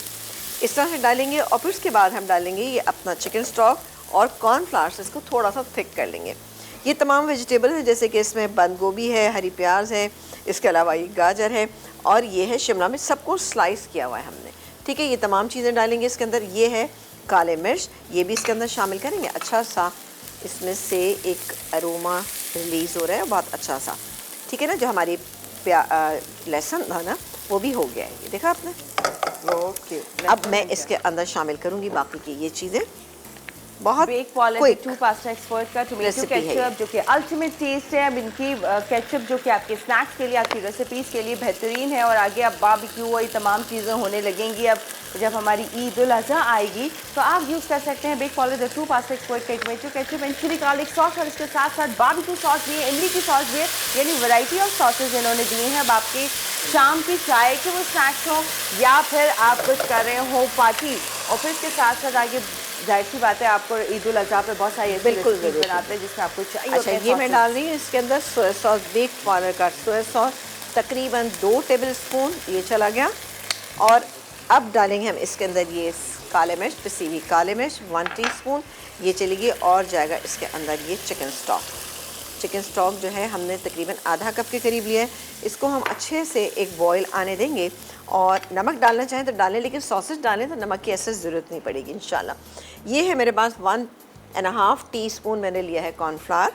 इस तरह से डालेंगे। और फिर उसके बाद हम डालेंगे ये अपना चिकन स्टॉक और कॉर्नफ्लावर से इसको थोड़ा सा थिक कर लेंगे। ये तमाम वेजिटेबल है, जैसे कि इसमें बंद गोभी है, हरी प्याज है, इसके अलावा ये गाजर है, और ये है शिमला मिर्च, सबको स्लाइस किया हुआ है हमने, ठीक है। ये तमाम चीज़ें डालेंगे इसके अंदर। ये है काले मिर्च, ये भी इसके अंदर शामिल करेंगे। अच्छा सा इसमें से एक अरोमा रिलीज़ हो रहा है बहुत अच्छा सा, ठीक है ना। जो हमारी लहसुन था ना वो भी हो गया है, ये देखा आपने। ओके, अब मैं इसके अंदर शामिल करूँगी बाकी की ये चीज़ें। बहुत bake polish quick to pasta expert का टोमेटो रेसिपी है केचप, जो कि अल्टीमेट टेस्ट है। अब इनकी केचप जो कि आपके स्नैक्स के लिए, आपकी रेसिपीज़ के लिए बेहतरीन है। और आगे अब बारबेक्यू और ये तमाम चीज़ें होने लगेंगी। अब जब हमारी ईद उल अज़हा आएगी तो आप यूज़ कर सकते हैं bake polish to pasta expert का tomato ketchup and chilli garlic sauce, और इसके साथ साथ बारबेक्यू सॉस भी है, इमली की सॉस भी है, यानी वैरायटी ऑफ सॉसेज इन्होंने दिए हैं। अब आपके शाम की चाय के वो स्नैक्स हों, या फिर आप कुछ कर रहे हो पार्टी, और फिर इसके साथ साथ आगे जाहिर सी बात है आपको ईद उल अज़हा पे बहुत सारी बिल्कुल रेसिपीज बनाते हैं जिसमें आपको चाहिए। अच्छा, ये मैं डाल रही हूँ इसके अंदर सोया सॉस, बेक पाउडर का सोया सॉस तकरीबन 2 टेबलस्पून, ये चला गया। और अब डालेंगे हम इसके अंदर ये काले मिर्च, पिसी हुई काले मिर्च 1 टीस्पून, ये चलेगी। और जाएगा इसके अंदर ये चिकन स्टॉक। चिकन स्टॉक जो है हमने तकरीबन आधा कप के करीब लिया है। इसको हम अच्छे से एक बॉईल आने देंगे, और नमक डालना चाहें तो डालें, लेकिन सॉसेज डालें तो नमक की ऐसे ज़रूरत नहीं पड़ेगी इंशाल्लाह। ये है मेरे पास 1.5 टीस्पून मैंने लिया है कॉर्नफ्लावर,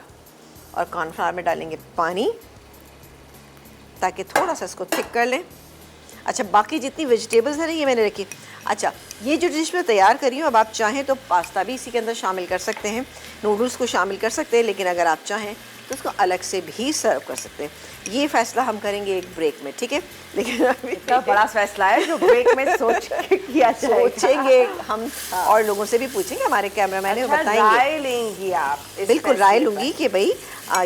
और कॉर्नफ्लावर में डालेंगे पानी ताकि थोड़ा सा इसको थिक कर लें। अच्छा, बाकी जितनी वेजिटेबल्स हैं ये मैंने रखी। अच्छा, ये जो डिश मैं तैयार करी हूँ, अब आप चाहें तो पास्ता भी इसी के अंदर शामिल कर सकते हैं, नूडल्स को शामिल कर सकते हैं, लेकिन अगर आप चाहें तो उसको अलग से भी सर्व कर सकते हैं। ये फैसला हम करेंगे एक ब्रेक में, ठीक है। लेकिन अभी इतना बड़ा फैसला है जो ब्रेक में सोच के किया जाएगा। सोचेंगे हम, और लोगों से भी पूछेंगे, हमारे कैमरामैन अच्छा, बताएंगे। राय लेंगी आप इस बिल्कुल फैसले राय पर? लूँगी कि भाई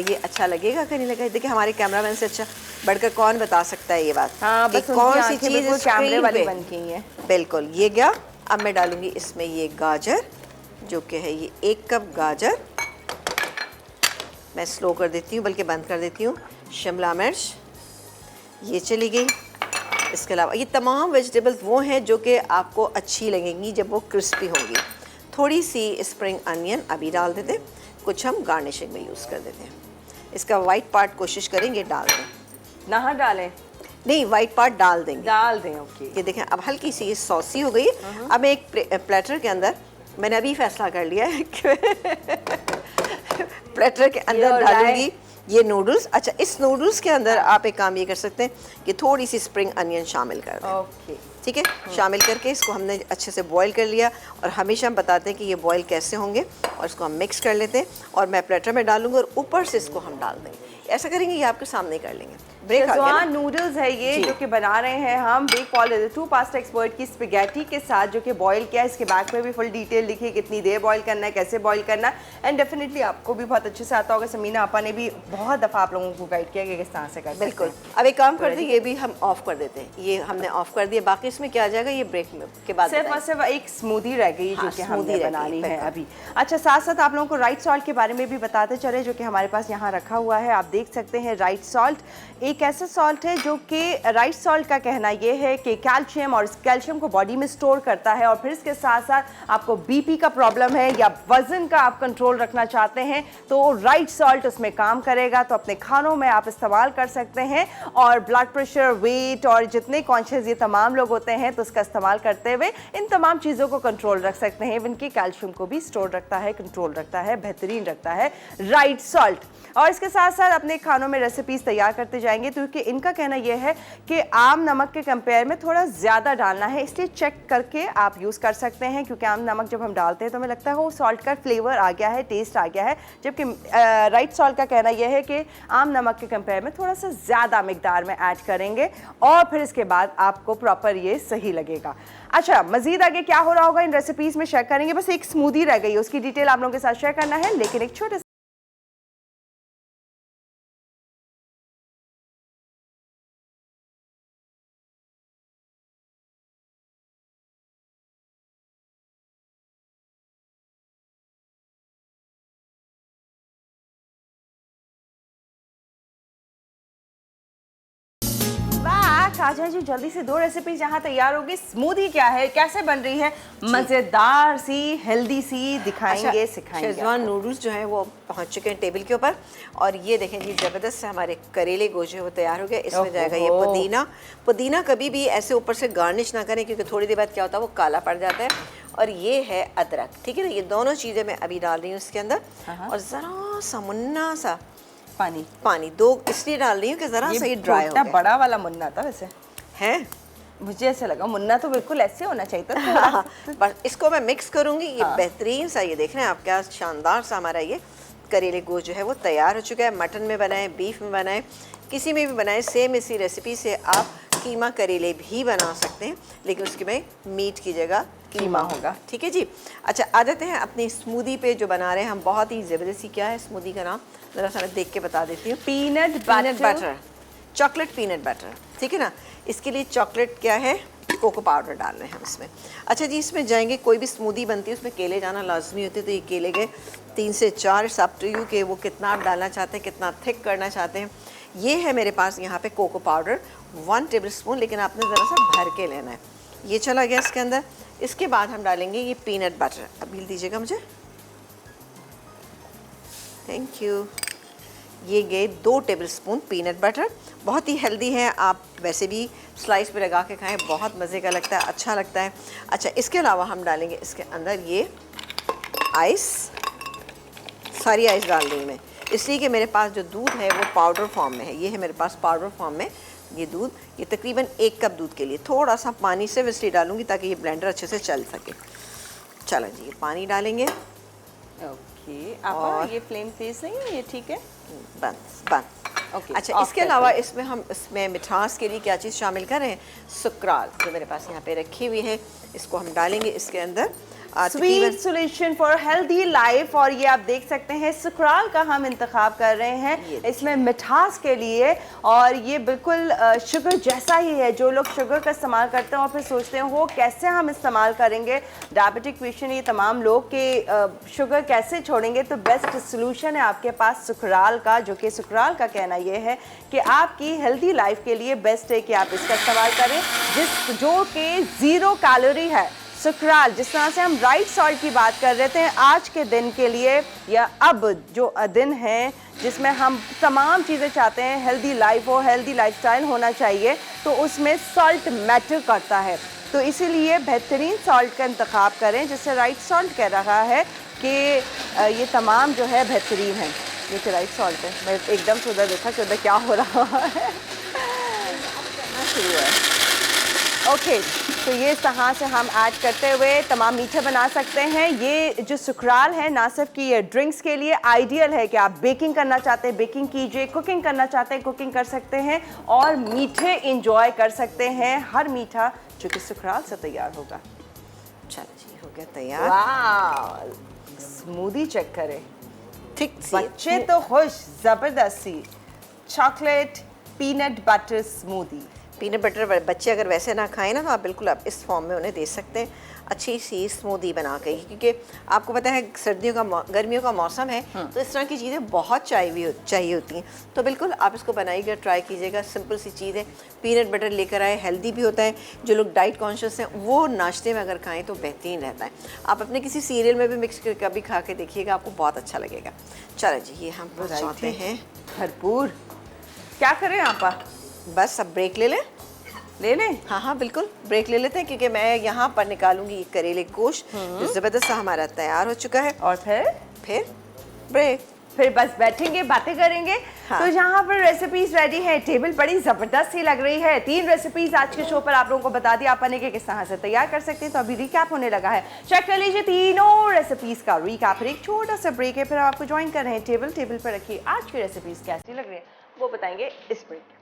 ये अच्छा लगेगा कि नहीं लगेगा। देखिए, हमारे कैमरामैन से अच्छा बढ़कर कौन बता सकता है ये बात। हाँ, कि बस कौन सी चीज़ कैमरे स्क्रीन वाली पे बन गई है। बिल्कुल ये गया। अब मैं डालूंगी इसमें ये गाजर, जो कि है ये 1 कप गाजर, मैं स्लो कर देती हूँ, बल्कि बंद कर देती हूँ। शिमला मिर्च ये चली गई। इसके अलावा ये तमाम वेजिटेबल्स वो हैं जो कि आपको अच्छी लगेंगी जब वो क्रिस्पी होंगी। थोड़ी सी स्प्रिंग अनियन अभी डाल देते, कुछ हम गार्निशिंग में यूज़ कर देते हैं। इसका वाइट पार्ट कोशिश करेंगे डाल दें, ना डालें, नहीं वाइट पार्ट डाल देंगे, डाल दें। ओके, ये देखें अब हल्की सी ये सॉसी हो गई। अब एक प्लेटर के अंदर मैंने अभी फैसला कर लिया है कि प्लेटर के अंदर डालूंगी ये नूडल्स। अच्छा, इस नूडल्स के अंदर आप एक काम ये कर सकते हैं कि थोड़ी सी स्प्रिंग अनियन शामिल कर दें। ओके, ठीक है, शामिल करके इसको हमने अच्छे से बॉईल कर लिया। और हमेशा हम बताते हैं कि ये बॉईल कैसे होंगे, और इसको हम मिक्स कर लेते हैं। और मैं प्लेटर में डालूंगा और ऊपर से इसको हम डाल देंगे। ऐसा करेंगे, ये आपके सामने कर लेंगे। ब्रेक आ गया ना? नूडल्स है ये जो कि बना रहे हैं हम बेक पॉल 2 पास्ता एक्सपर्ट की स्पेगेटी के साथ, जो कि बॉईल किया है। इसके बैक में भी फुल डिटेल लिखी है, कितनी देर बॉईल करना है, कैसे बॉईल करना है। एंड डेफिनेटली आपको भी बहुत अच्छे से आता होगा। समीना आपा ने भी बहुत दफ़ा आप लोगों को गाइड किया कि किस तरह से करते हैं। बिल्कुल। अब एक काम करते हैं, ये भी हम ऑफ कर देते हैं। ये हमने ऑफ कर दिया, बाकी इसमें क्या आ जाएगा ये ब्रेक के बाद सिर्फ और सिर्फ एक स्मूदी रह गई जो कि हमने स्मूदी बनानी है अभी। अच्छा, साथ साथ आप लोगों को राइट सॉल्ट के बारे में भी बताते चले, जो कि हमारे पास यहाँ रखा हुआ है। आप देख सकते हैं राइट सॉल्ट एक ऐसा सॉल्ट है जो कि राइट सॉल्ट का कहना यह है कि कैल्शियम, और इस कैल्शियम को बॉडी में स्टोर करता है। और फिर इसके साथ साथ आपको बीपी का प्रॉब्लम है या वजन का आप कंट्रोल रखना चाहते हैं तो राइट सॉल्ट उसमें काम करेगा। तो अपने खानों में आप इस्तेमाल कर सकते हैं। और ब्लड प्रेशर, वेट और जितने कॉन्शियस ये तमाम लोग होते हैं तो उसका इस्तेमाल करते हुए इन तमाम चीज़ों को कंट्रोल रख सकते हैं। इवन कि कैल्शियम को भी स्टोर रखता है, कंट्रोल रखता है, बेहतरीन रखता है राइट सॉल्ट। और इसके साथ साथ अपने खानों में रेसिपीज़ तैयार करते जाएंगे, क्योंकि इनका कहना यह है कि आम नमक के कंपेयर में थोड़ा ज़्यादा डालना है, इसलिए चेक करके आप यूज़ कर सकते हैं। क्योंकि आम नमक जब हम डालते हैं तो हमें लगता है वो सॉल्ट का फ्लेवर आ गया है, टेस्ट आ गया है, जबकि राइट सॉल्ट का कहना यह है कि आम नमक के कंपेयर में थोड़ा सा ज़्यादा मिकदार में ऐड करेंगे और फिर इसके बाद आपको प्रॉपर ये सही लगेगा। अच्छा, मज़ीद आगे क्या हो रहा होगा इन रेसिपीज़ में शेयर करेंगे। बस एक स्मूदी रह गई, उसकी डिटेल आप लोगों के साथ शेयर करना है, लेकिन एक छोटे आ जाए जी जल्दी से। 2 रेसिपीज यहाँ तैयार होगी। स्मूदी क्या है, कैसे बन रही है, मज़ेदार सी, हेल्दी सी दिखाएंगे, सिखाएंगे। शेजवान नूडल्स जो हैं वो पहुँच चुके हैं टेबल के ऊपर। और ये देखें जी, ज़बरदस्त से हमारे करेले गोश्त है वो तैयार हो गया। इसमें जाएगा ये पुदीना। पुदीना कभी भी ऐसे ऊपर से गार्निश ना करें, क्योंकि थोड़ी देर बाद क्या होता है वो काला पड़ जाता है। और ये है अदरक, ठीक है ना। ये दोनों चीज़ें मैं अभी डाल रही हूँ इसके अंदर। और ज़रा सा मुन्ना सा पानी 2 इसलिए डाल रही हूँ कि ज़रा सही ड्राई हो जाए। बड़ा वाला मुन्ना था वैसे है, मुझे ऐसे लगा मुन्ना तो बिल्कुल ऐसे होना चाहिए था। हाँ, बस इसको मैं मिक्स करूँगी। ये बेहतरीन सा, ये देख रहे हैं आप क्या शानदार सा हमारा ये करेले गोश्त जो है वो तैयार हो चुका है। मटन में बनाएं, बीफ में बनाएं, किसी में भी बनाएं, सेम इसी रेसिपी से आप कीमा करेले भी बना सकते हैं, लेकिन उसके में मीट की जगह कीमा होगा, ठीक है जी। अच्छा, आ जाते हैं अपनी स्मूदी पे जो बना रहे हैं हम। बहुत ही ज़बरदस्ती, क्या है स्मूदी का नाम, ज़रा सा मैं देख के बता देती हूँ। Peanut butter, chocolate peanut butter, ठीक है ना। इसके लिए चॉकलेट क्या है, कोको पाउडर डाल रहे हैं हम इसमें। अच्छा जी, इसमें जाएंगे, कोई भी स्मूदी बनती है उसमें केले जाना लाजमी होते हैं, तो ये केले गए 3 से 4। इट्स अप टू यू कि वो कितना आप डालना चाहते हैं, कितना थिक करना चाहते हैं। ये है मेरे पास यहाँ पे कोको पाउडर 1 टेबल स्पून, लेकिन आपने ज़रा सा भर के लेना है। ये चला गया इसके अंदर। इसके बाद हम डालेंगे ये पीनट बटर। अब हिल दीजिएगा मुझे, थैंक यू। ये गए 2 टेबल स्पून पीनट बटर। बहुत ही हेल्दी है, आप वैसे भी स्लाइस पे लगा के खाएं, बहुत मज़े का लगता है, अच्छा लगता है। अच्छा, इसके अलावा हम डालेंगे इसके अंदर ये आइस। सारी आइस डाल रही हूँ मैं, इसलिए कि मेरे पास जो दूध है वो पाउडर फॉर्म में है। ये है मेरे पास पाउडर फॉर्म में ये दूध। ये तकरीबन 1 कप दूध के लिए थोड़ा सा पानी से इसलिए डालूंगी ताकि ये ब्लेंडर अच्छे से चल सके। चलो जी, ये पानी डालेंगे। ओके, और ये फ्लेम तेज नहीं है, ये ठीक है, बंद। ओके। अच्छा, इसके अलावा इसमें हम इसमें मिठास के लिए क्या चीज़ शामिल कर रहे हैं, सुक्राल, जो मेरे पास यहाँ पे रखी हुई है, इसको हम डालेंगे इसके अंदर। Sweet solution for healthy life. और ये आप देख सकते हैं सुक्राल का हम इंतखाब कर रहे हैं इसमें मिठास के लिए। और ये बिल्कुल शुगर जैसा ही है। जो लोग शुगर का इस्तेमाल करते हैं और फिर सोचते हैं वो कैसे हम इस्तेमाल करेंगे, डायबिटिक पेशेंट, ये तमाम लोग के शुगर कैसे छोड़ेंगे, तो बेस्ट सोल्यूशन है आपके पास सुक्राल का। जो कि सुक्राल का कहना ये है कि आपकी हेल्दी लाइफ के लिए बेस्ट है कि आप इसका इस्तेमाल करें, जो कि 0 कैलोरी है। सुक्राल, जिस तरह से हम राइट सॉल्ट की बात कर रहे थे, आज के दिन के लिए या अब जो दिन है जिसमें हम तमाम चीज़ें चाहते हैं, हेल्दी लाइफ हो, हेल्दी लाइफस्टाइल होना चाहिए, तो उसमें सॉल्ट मैटर करता है। तो इसीलिए बेहतरीन सॉल्ट का इंतखाब करें, जिससे राइट सॉल्ट कह रहा है कि ये तमाम जो है बेहतरीन है। ये राइट सॉल्ट है। मैं एकदम से उधर देखा कि उधर क्या हो रहा है। शुरू है ओके, तो ये इस तरह से हम ऐड करते हुए तमाम मीठे बना सकते हैं। ये जो सुकराल है ना सिर्फ कि ये ड्रिंक्स के लिए आइडियल है कि आप बेकिंग करना चाहते हैं बेकिंग कीजिए, कुकिंग करना चाहते हैं कुकिंग कर सकते हैं और मीठे इंजॉय कर सकते हैं, हर मीठा जो कि सुकराल से तैयार होगा। चलो जी, हो गया तैयार। वाह, स्मूदी चेक करें, ठीक बच्चे तो खुश, जबरदस्ती chocolate peanut butter smoothie. Peanut butter बच्चे अगर वैसे ना खाएं ना तो आप बिल्कुल आप इस फॉर्म में उन्हें दे सकते हैं, अच्छी सी स्मूदी बना के, क्योंकि आपको पता है सर्दियों का गर्मियों का मौसम है तो इस तरह की चीज़ें बहुत चाहिए होती हैं। तो बिल्कुल आप इसको बनाइएगा, ट्राई कीजिएगा, सिंपल सी चीज़ है। पीनट बटर लेकर आए, हेल्दी भी होता है, जो लोग डाइट कॉन्शियस हैं वो नाश्ते में अगर खाएँ तो बेहतरीन रहता है। आप अपने किसी सीरियल में भी मिक्स करके कभी खा के देखिएगा, आपको बहुत अच्छा लगेगा। चलो जी, ये हम चाहते हैं भरपूर। क्या करें आप? बस अब ब्रेक ले लें। हाँ हाँ बिल्कुल, ब्रेक ले लेते हैं, क्योंकि मैं यहाँ पर निकालूंगी ये करेले गोश्त जो ज़बरदस्त सा हमारा तैयार हो चुका है। और फिर ब्रेक, फिर बस बैठेंगे बातें करेंगे। हाँ। तो यहाँ पर रेसिपीज रेडी है, टेबल बड़ी जबरदस्त सी लग रही है। 3 रेसिपीज आज के शो पर आप लोगों को बता दिया आपने कि किस तरह से तैयार कर सकते हैं। तो अभी रिकैप होने लगा है, चेक कर लीजिए तीनों रेसिपीज का रिकैप। फिर एक छोटा सा ब्रेक है, फिर हम आपको ज्वाइन कर रहे हैं टेबल पर रखिए आज की रेसिपीज कैसी लग रही है वो बताएंगे इस ब्रेक।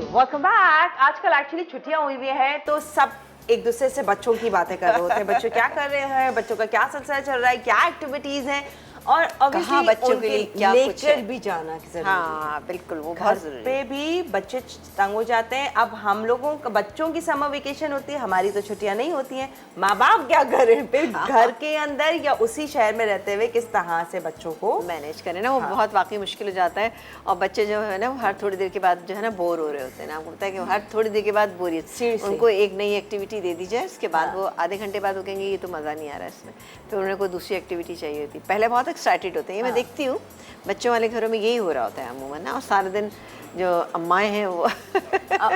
Welcome back. आजकल एक्चुअली छुट्टियां हुई हुई हैं तो सब एक दूसरे से बच्चों की बातें कर रहे होते हैं, बच्चों क्या कर रहे हैं, बच्चों का क्या सिलसिला चल रहा है, क्या एक्टिविटीज हैं और कहाँ बच्चों के लिए क्या कुछ है। लेकर भी जाना जरूरी है। हाँ बिल्कुल, वो बहुत जरूरी है। पे भी बच्चे तंग हो जाते हैं। अब हम लोगों का बच्चों की समर वेकेशन होती है, हमारी तो छुट्टियां नहीं होती हैं। माँ बाप क्या करें फिर घर के अंदर या उसी शहर में रहते हुए किस तरह से बच्चों को मैनेज करें ना, वो बहुत वाकई मुश्किल हो जाता है। और बच्चे जो है ना वो हर थोड़ी देर के बाद जो है ना बोर हो रहे होते हैं ना, आपको पता है कि हर थोड़ी देर के बाद बोरियत। उनको एक नई एक्टिविटी दे दी जाए, उसके बाद वो आधे घंटे बाद वो कहेंगे ये तो मज़ा नहीं आ रहा है इसमें, फिर उन्हें कोई दूसरी एक्टिविटी चाहिए होती है। पहले बहुत एक्साइटेड होते हैं, मैं देखती हूँ बच्चों वाले घरों में यही हो रहा होता है अमूमन ना, और सारा दिन जो अम्माएं हैं वो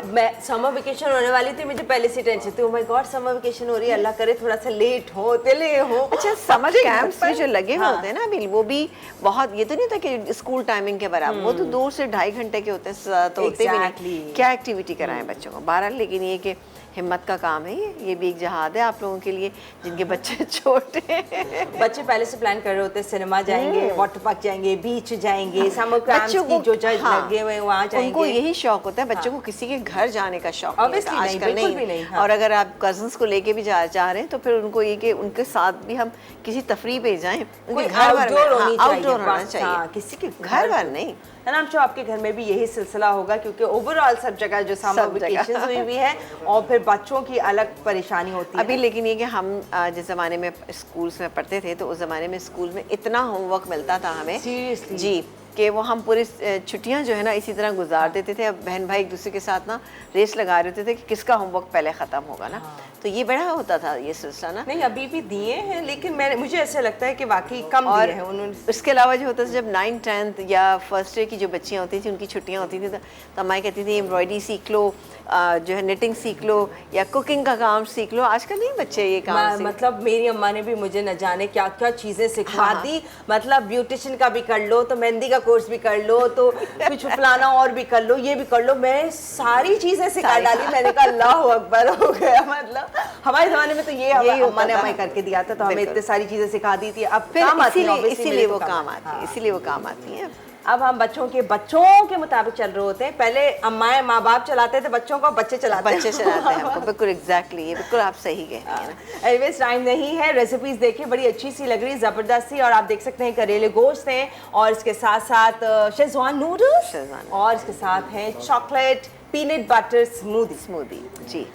मैं समर वेकेशन होने वाली थी, मुझे पहले से टेंशन थी, oh my God summer vacation हो रही है, अल्लाह करे थोड़ा सा लेट हो डिले हो। अच्छा, समर कैंप्स में जो लगे हुए होते हैं ना अभी, वो भी बहुत, ये तो नहीं होता कि स्कूल टाइमिंग के बराबर, वो तो 2 से 2.5 घंटे के होते हैं, तो होते भी नहीं। क्या एक्टिविटी कराएं बच्चों को, बहरहाल। लेकिन ये कि हिम्मत का काम है, ये भी एक जहाद है आप लोगों के लिए जिनके बच्चे छोटे हैं। बच्चे पहले से प्लान कर रहे होते हैं, सिनेमा जाएंगे, वाटर पार्क जाएंगे, बीच जाएंगे, समर कैंप्स की जो लगे हुए हैं वहाँ जाएंगे। उनको यही शौक होता है, बच्चों को किसी के घर जाने का शौक Obviously नहीं, आजकल नहीं। और अगर आप कजन्स को लेके भी जा रहे हैं तो फिर उनको ये कि उनके साथ भी हम किसी तफरीह पे जाएं, उनके घर आउटडोर होना चाहिए, किसी के घर भर नहीं है ना। I'm sure आपके घर में भी यही सिलसिला होगा, क्योंकि ओवरऑल सब जगह जो समर वेकेशन हुई हुई है और फिर बच्चों की अलग परेशानी होती है अभी। लेकिन ये कि हम जिस ज़माने में स्कूल्स में पढ़ते थे तो उस ज़माने में स्कूल में इतना होमवर्क मिलता था हमें जी, कि वो हम पूरी छुट्टियां जो है ना इसी तरह गुजार देते थे। अब बहन भाई एक दूसरे के साथ ना रेस लगा रहे थे कि किसका होमवर्क पहले ख़त्म होगा ना। तो ये बड़ा होता था ये सिलसिला ना। नहीं, अभी भी दिए हैं, लेकिन मुझे ऐसा लगता है कि वाकई कम दिए हैं उन्होंने। उसके अलावा जो होता था जब 9th 10th या फर्स्ट ईयर की जो बच्चियाँ होती थी उनकी छुट्टियाँ होती थी तो अम्माई कहती थी एम्ब्रॉयडरी सीख लो, जो है निटिंग सीख लो या कुकिंग का काम सीख लो। आजकल नहीं बच्चे ये काम मतलब मेरी अम्मा ने भी मुझे न जाने क्या क्या चीज़ें सिखा दी। मतलब ब्यूटिशियन का भी कर लो, तो मेहंदी का कोर्स भी कर लो, तो कुछ फलाना और भी कर लो, ये भी कर लो। मैं सारी चीज़ें सिखा डाली। मैंने कहा अल्लाह अकबर हो गया। मतलब हमारे ज़माने में तो ये अम्मा ने हमें करके दिया था, तो हमें इतनी सारी चीज़ें सिखा दी थी। अब काम आती है, इसीलिए वो काम आती है, इसीलिए वो काम आती है। अब हम बच्चों के मुताबिक चल रहे होते हैं। पहले अम्माएं माँ बाप चलाते थे बच्चों को, बच्चे चलाते हैं हमको। बिल्कुल एग्जैक्टली, ये बिल्कुल आप सही कह रही हैं। एनीवेज टाइम नहीं है, रेसिपीज देखिए बड़ी अच्छी सी लग रही है, जबरदस्त सी। और आप देख सकते हैं करेले गोश्त हैं और इसके साथ साथ शेजवान नूडल्स और इसके साथ हैं चॉकलेट पीनट बटर स्मूदी जी।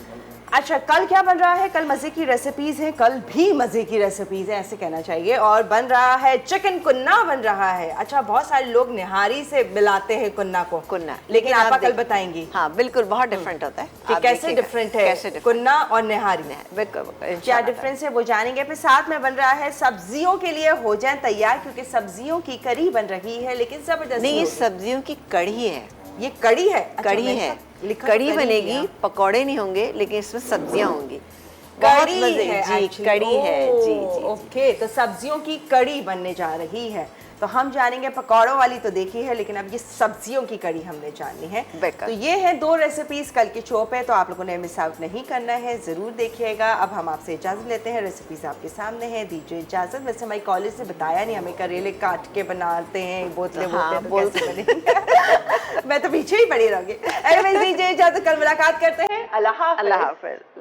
अच्छा, कल क्या बन रहा है? कल मज़े की रेसिपीज़ हैं, कल भी मज़े की रेसिपीज़ हैं ऐसे कहना चाहिए। और बन रहा है चिकन कुन्ना बन रहा है। अच्छा, बहुत सारे लोग निहारी से मिलाते हैं कुन्ना को, लेकिन आप कल बताएंगी। हाँ बिल्कुल, बहुत डिफरेंट होता है कि कैसे डिफरेंट है कुन्ना और निहारी। बिल्कुल क्या डिफरेंस है वो जानेंगे। फिर साथ में बन रहा है सब्जियों के लिए हो जाए तैयार, क्योंकि सब्जियों की करी बन रही है, लेकिन जबरदस्त नहीं, ये सब्जियों की कढ़ी है। ये कड़ी है? अच्छा, कड़ी मैंने है, कहा लिखा कड़ी करी बनेगी, है। पकौड़े नहीं होंगे, लेकिन इसमें सब्जियां होंगी। बहुत कड़ी मजे है जी, actually। कड़ी है जी ओह, जी। ओके, तो सब्जियों की कड़ी बनने जा रही है। तो हम जानेंगे, पकौड़ों वाली तो देखी है, लेकिन अब ये सब्जियों की कड़ी हमने जाननी है। बिल्कुल। तो ये है 2 रेसिपीज कल के शो पे, तो आप लोगों ने मिस आउट नहीं करना है, जरूर देखिएगा। अब हम आपसे इजाजत लेते हैं, रेसिपीज आपके सामने है, दीजिए इजाजत। वैसे हमारी कॉलेज से बताया नहीं हमें, करेले काट के बनाते हैं, बोतले हाँ, बोलते हैं, तो कैसे बनेंगे? मैं तो पीछे ही पड़ी रहूंगी। एनीवेज, दीजिए इजाजत, कल मुलाकात करते हैं। अल्लाह हाफ़िज़। अल्लाह हाफिज।